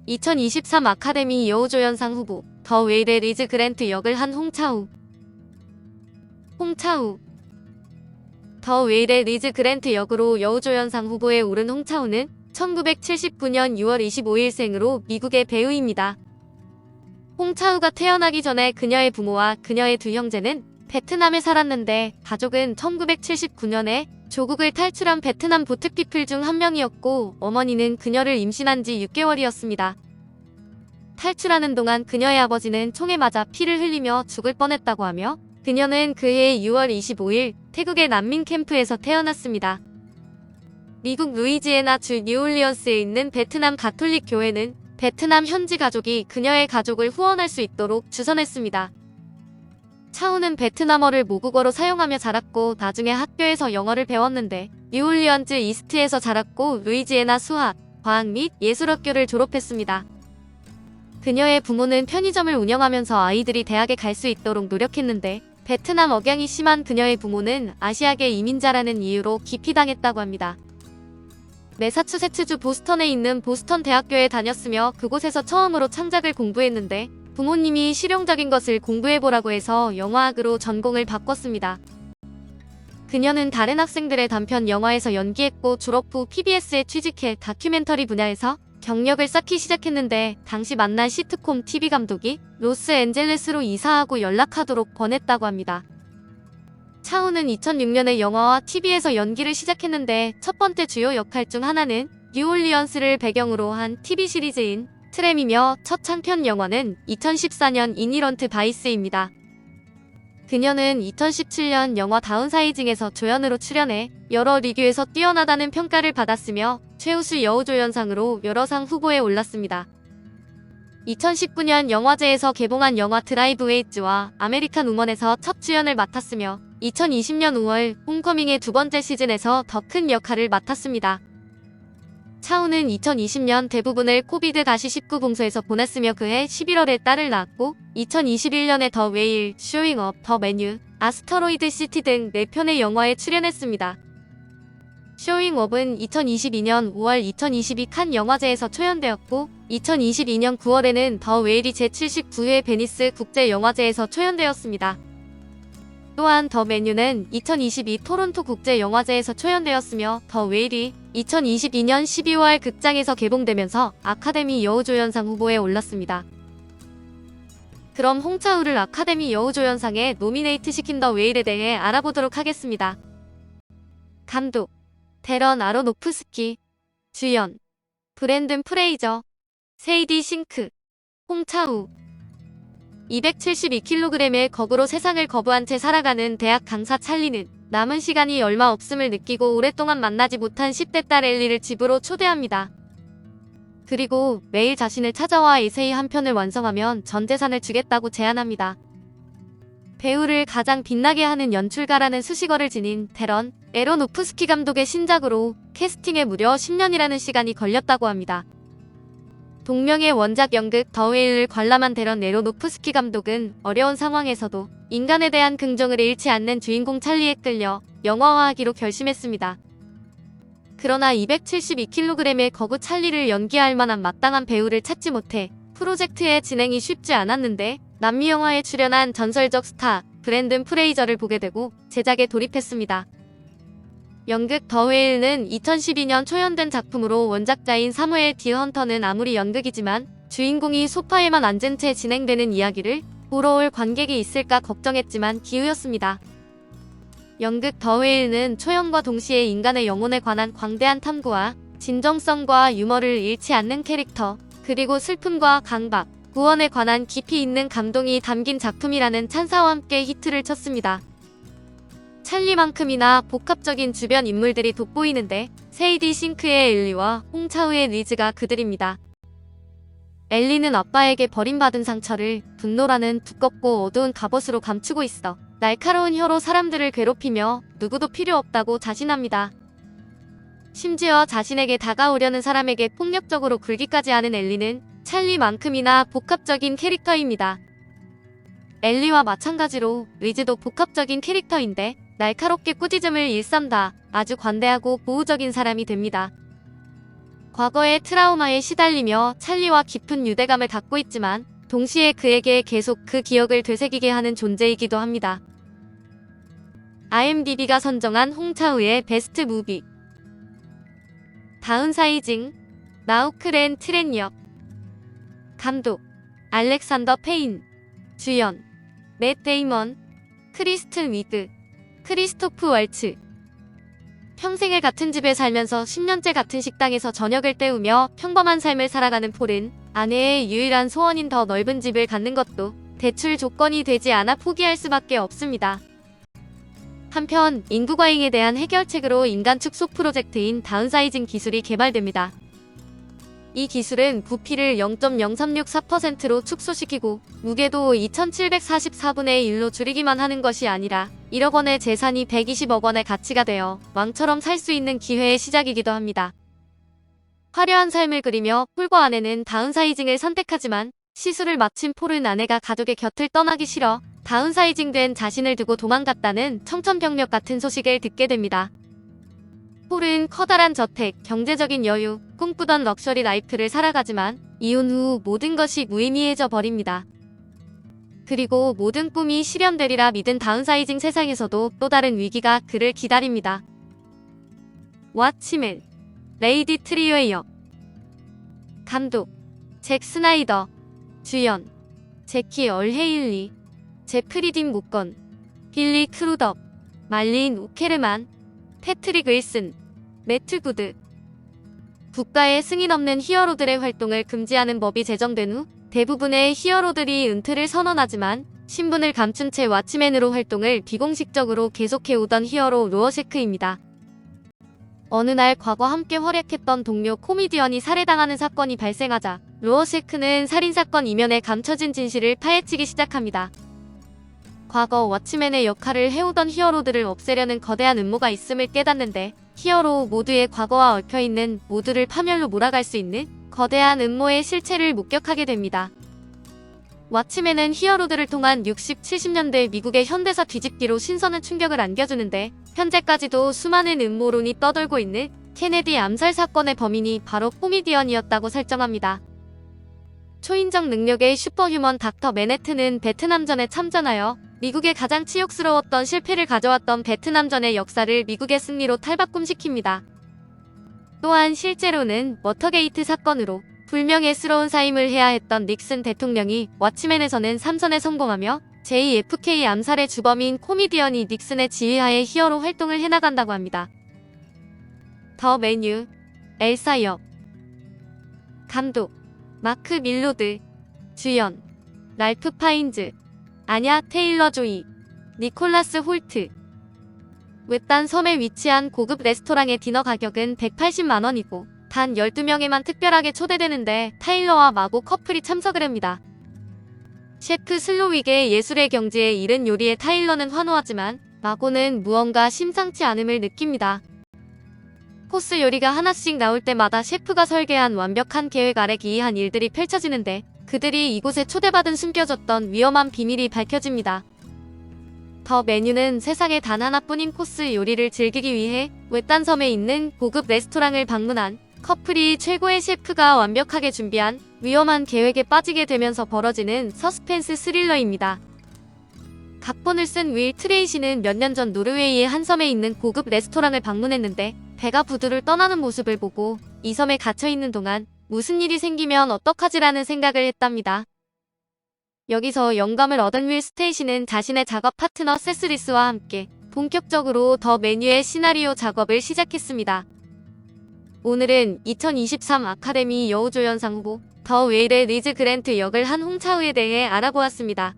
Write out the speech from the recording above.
2023 아카데미 여우조연상 후보 더 웨일의 리즈 그랜트 역을 한 홍차우. 더 웨일의 리즈 그랜트 역으로 여우조연상 후보에 오른 홍차우는 1979년 6월 25일생으로 미국의 배우입니다. 홍차우가 태어나기 전에 그녀의 부모와 그녀의 두 형제는 베트남에 살았는데 가족은 1979년에 조국을 탈출한 베트남 보트피플 중 한 명이었고 어머니는 그녀를 임신한 지 6개월이었습니다. 탈출하는 동안 그녀의 아버지는 총에 맞아 피를 흘리며 죽을 뻔했다고 하며 그녀는 그해 6월 25일 태국의 난민 캠프에서 태어났습니다. 미국 루이지애나주 뉴올리언스에 있는 베트남 가톨릭 교회는 베트남 현지 가족이 그녀의 가족을 후원할 수 있도록 주선했습니다. 차우는 베트남어를 모국어로 사용하며 자랐고 나중에 학교에서 영어를 배웠는데 뉴올리언즈 이스트에서 자랐고 루이지애나 수학, 과학 및 예술학교를 졸업했습니다. 그녀의 부모는 편의점을 운영하면서 아이들이 대학에 갈 수 있도록 노력했는데 베트남 억양이 심한 그녀의 부모는 아시아계 이민자라는 이유로 기피당했다고 합니다. 매사추세츠주 보스턴에 있는 보스턴 대학교에 다녔으며 그곳에서 처음으로 창작을 공부했는데 부모님이 실용적인 것을 공부해보라고 해서 영화학으로 전공을 바꿨습니다. 그녀는 다른 학생들의 단편 영화에서 연기했고 졸업 후 PBS에 취직해 다큐멘터리 분야에서 경력을 쌓기 시작했는데 당시 만난 시트콤 TV 감독이 로스앤젤레스로 이사하고 연락하도록 권했다고 합니다. 차우는 2006년에 영화와 TV에서 연기를 시작했는데 첫 번째 주요 역할 중 하나는 뉴올리언스를 배경으로 한 TV 시리즈인 트램이며 첫 장편 영화는 2014년 이니런트 바이스입니다. 그녀는 2017년 영화 다운사이징에서 조연으로 출연해 여러 리뷰에서 뛰어나다는 평가를 받았으며 최우수 여우조연상으로 여러 상 후보에 올랐습니다. 2019년 영화제에서 개봉한 영화 드라이브 웨이즈와 아메리칸 우먼에서 첫 주연을 맡았으며 2020년 5월 홈커밍의 두 번째 시즌에서 더 큰 역할을 맡았습니다. 차우는 2020년 대부분을 코비드-19 봉쇄에서 보냈으며 그해 11월에 딸을 낳았고 2021년에 더 웨일, 쇼잉 업, 더 메뉴, 아스터로이드 시티 등 4편의 영화에 출연했습니다. 쇼잉 업은 2022년 5월 2022 칸 영화제에서 초연되었고 2022년 9월에는 더 웨일이 제79회 베니스 국제영화제에서 초연되었습니다. 또한 더 메뉴는 2022 토론토 국제영화제에서 초연되었으며 더 웨일이 2022년 12월 극장에서 개봉되면서 아카데미 여우조연상 후보에 올랐습니다. 그럼 홍차우를 아카데미 여우조연상에 노미네이트 시킨 더 웨일에 대해 알아보도록 하겠습니다. 감독 데런 아로노프스키, 주연 브랜든 프레이저, 세이디 싱크, 홍차우. 272kg의 거구로 세상을 거부한 채 살아가는 대학 강사 찰리는 남은 시간이 얼마 없음을 느끼고 오랫동안 만나지 못한 10대 딸 엘리를 집으로 초대합니다. 그리고 매일 자신을 찾아와 에세이 한 편을 완성하면 전 재산을 주겠다고 제안합니다. 배우를 가장 빛나게 하는 연출가라는 수식어를 지닌 데런 에로노프스키 감독의 신작으로 캐스팅에 무려 10년이라는 시간이 걸렸다고 합니다. 동명의 원작 연극 더 웨일을 관람한 데런 에로노프스키 감독은 어려운 상황에서도 인간에 대한 긍정을 잃지 않는 주인공 찰리에 끌려 영화화하기로 결심했습니다. 그러나 272kg의 거구 찰리를 연기할 만한 마땅한 배우를 찾지 못해 프로젝트의 진행이 쉽지 않았는데 남미 영화에 출연한 전설적 스타 브랜든 프레이저를 보게 되고 제작에 돌입했습니다. 연극 더 웨일은 2012년 초연된 작품으로 원작자인 사무엘 디 헌터는 아무리 연극이지만 주인공이 소파에만 앉은 채 진행되는 이야기를 보러 올 관객이 있을까 걱정했지만 기우였습니다. 연극 더 웨일은 초연과 동시에 인간의 영혼에 관한 광대한 탐구와 진정성과 유머를 잃지 않는 캐릭터, 그리고 슬픔과 강박, 구원에 관한 깊이 있는 감동이 담긴 작품이라는 찬사와 함께 히트를 쳤습니다. 찰리만큼이나 복합적인 주변 인물들이 돋보이는데 세이디 싱크의 엘리와 홍차우의 리즈가 그들입니다. 엘리는 아빠에게 버림받은 상처를 분노라는 두껍고 어두운 갑옷으로 감추고 있어 날카로운 혀로 사람들을 괴롭히며 누구도 필요 없다고 자신합니다. 심지어 자신에게 다가오려는 사람에게 폭력적으로 굴기까지 하는 엘리는 찰리만큼이나 복합적인 캐릭터입니다. 엘리와 마찬가지로 리즈도 복합적인 캐릭터인데 날카롭게 꾸짖음을 일삼다 아주 관대하고 보호적인 사람이 됩니다. 과거의 트라우마에 시달리며 찰리와 깊은 유대감을 갖고 있지만 동시에 그에게 계속 그 기억을 되새기게 하는 존재이기도 합니다. IMDb가 선정한 홍차우의 베스트 무비. 다운사이징, 나우크렌 트렌역. 감독, 알렉산더 페인. 주연, 맷 데이먼, 크리스튼 위드, 크리스토프 월츠. 평생을 같은 집에 살면서 10년째 같은 식당에서 저녁을 때우며 평범한 삶을 살아가는 폴은 아내의 유일한 소원인 더 넓은 집을 갖는 것도 대출 조건이 되지 않아 포기할 수밖에 없습니다. 한편 인구 과잉에 대한 해결책으로 인간 축소 프로젝트인 다운사이징 기술이 개발됩니다. 이 기술은 부피를 0.0364%로 축소시키고 무게도 2744분의 1로 줄이기만 하는 것이 아니라 1억 원의 재산이 120억 원의 가치가 되어 왕처럼 살 수 있는 기회의 시작이기도 합니다. 화려한 삶을 그리며 폴과 아내는 다운사이징을 선택하지만 시술을 마친 폴은 아내가 가족의 곁을 떠나기 싫어 다운사이징된 자신을 두고 도망갔다는 청천벽력 같은 소식을 듣게 됩니다. 폴은 커다란 저택, 경제적인 여유, 꿈꾸던 럭셔리 라이프를 살아가지만 이혼 후 모든 것이 무의미해져 버립니다. 그리고 모든 꿈이 실현되리라 믿은 다운사이징 세상에서도 또 다른 위기가 그를 기다립니다. 왓치맨, 레이디 트리웨이어. 감독, 잭 스나이더. 주연, 제키 얼헤일리, 제프리 딘 모건, 빌리 크루덕, 말린 우케르만, 패트릭 윌슨, 매트 구드. 국가의 승인 없는 히어로들의 활동을 금지하는 법이 제정된 후 대부분의 히어로들이 은퇴를 선언하지만 신분을 감춘 채 왓치맨으로 활동을 비공식적으로 계속해오던 히어로 로어셰크입니다. 어느 날 과거 함께 활약했던 동료 코미디언이 살해당하는 사건이 발생하자 로어셰크는 살인사건 이면에 감춰진 진실을 파헤치기 시작합니다. 과거 왓치맨의 역할을 해오던 히어로들을 없애려는 거대한 음모가 있음을 깨닫는데 히어로 모두의 과거와 얽혀있는 모두를 파멸로 몰아갈 수 있는 거대한 음모의 실체를 목격하게 됩니다. 왓치맨은 히어로들을 통한 60, 70년대 미국의 현대사 뒤집기로 신선한 충격을 안겨주는데 현재까지도 수많은 음모론이 떠돌고 있는 케네디 암살 사건의 범인이 바로 코미디언이었다고 설정합니다. 초인적 능력의 슈퍼휴먼 닥터 맨해튼은 베트남전에 참전하여 미국의 가장 치욕스러웠던 실패를 가져왔던 베트남전의 역사를 미국의 승리로 탈바꿈시킵니다. 또한 실제로는 워터게이트 사건으로 불명예스러운 사임을 해야 했던 닉슨 대통령이 왓치맨에서는 3선에 성공하며 JFK 암살의 주범인 코미디언이 닉슨의 지휘하에 히어로 활동을 해나간다고 합니다. 더 메뉴, 엘사 역. 감독, 마크 밀로드. 주연, 랄프 파인즈, 아냐 테일러 조이, 니콜라스 홀트. 외딴 섬에 위치한 고급 레스토랑의 디너 가격은 180만원이고 단 12명에만 특별하게 초대되는데 타일러와 마고 커플이 참석을 합니다. 셰프 슬로윅의 예술의 경지에 이른 요리에 타일러는 환호하지만 마고는 무언가 심상치 않음을 느낍니다. 코스 요리가 하나씩 나올 때마다 셰프가 설계한 완벽한 계획 아래 기이한 일들이 펼쳐지는데 그들이 이곳에 초대받은 숨겨졌던 위험한 비밀이 밝혀집니다. 더 메뉴는 세상에 단 하나뿐인 코스 요리를 즐기기 위해 외딴 섬에 있는 고급 레스토랑을 방문한 커플이 최고의 셰프가 완벽하게 준비한 위험한 계획에 빠지게 되면서 벌어지는 서스펜스 스릴러입니다. 각본을 쓴 윌 트레이시는 몇 년 전 노르웨이의 한 섬에 있는 고급 레스토랑을 방문했는데 배가 부두를 떠나는 모습을 보고 이 섬에 갇혀있는 동안 무슨 일이 생기면 어떡하지라는 생각을 했답니다. 여기서 영감을 얻은 윌 스테이시는 자신의 작업 파트너 세스리스와 함께 본격적으로 더 메뉴의 시나리오 작업을 시작했습니다. 오늘은 2023 아카데미 여우조연상 후보 더 웨일의 리즈 그랜트 역을 한 홍차우에 대해 알아보았습니다.